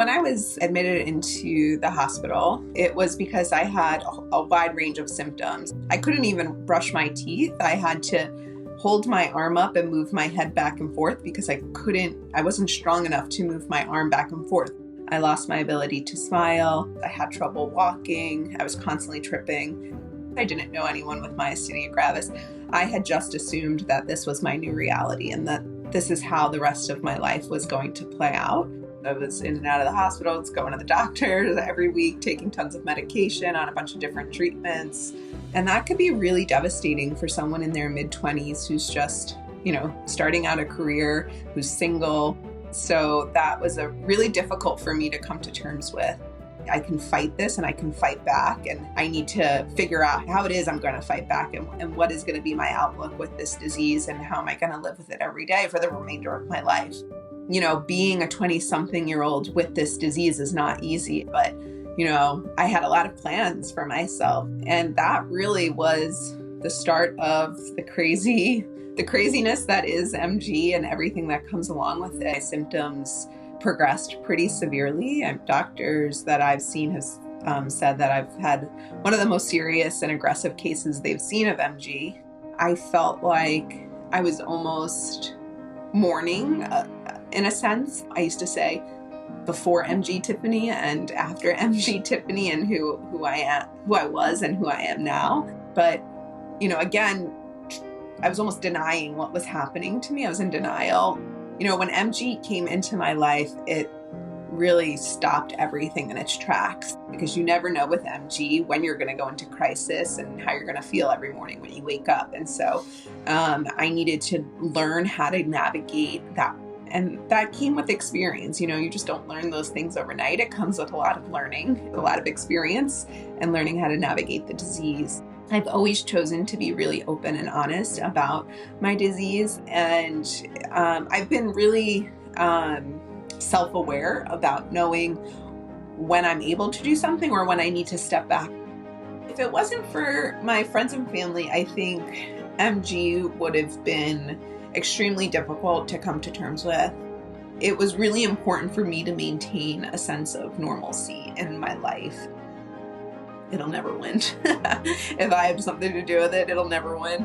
When I was admitted into the hospital, it was because I had a wide range of symptoms. I couldn't even brush my teeth. I had to hold my arm up and move my head back and forth because I wasn't strong enough to move my arm back and forth. I lost my ability to smile. I had trouble walking. I was constantly tripping. I didn't know anyone with myasthenia gravis. I had just assumed that this was my new reality and that this is how the rest of my life was going to play out. I was in and out of the hospitals, going to the doctors every week, taking tons of medication on a bunch of different treatments. And that could be really devastating for someone in their mid-20s who's just, starting out a career, who's single. So that was really difficult for me to come to terms with. I can fight this and I can fight back, and I need to figure out how it is I'm going to fight back and what is going to be my outlook with this disease and how am I going to live with it every day for the remainder of my life. Being a 20-something-year-old with this disease is not easy, but, I had a lot of plans for myself. And that really was the start of the craziness that is MG and everything that comes along with it. My symptoms progressed pretty severely. Doctors that I've seen have said that I've had one of the most serious and aggressive cases they've seen of MG. I felt like I was almost mourning in a sense. I used to say before MG Tiffany and after MG Tiffany, and who I was and who I am now. But, again, I was almost denying what was happening to me. I was in denial. When MG came into my life, it really stopped everything in its tracks, because you never know with MG when you're going to go into crisis and how you're going to feel every morning when you wake up. And so I needed to learn how to navigate that. And that came with experience. You just don't learn those things overnight. It comes with a lot of learning, a lot of experience, and learning how to navigate the disease. I've always chosen to be really open and honest about my disease. And I've been really self-aware about knowing when I'm able to do something or when I need to step back. If it wasn't for my friends and family, I think MG would have been extremely difficult to come to terms with. It was really important for me to maintain a sense of normalcy in my life. It'll never win. If I have something to do with it, it'll never win.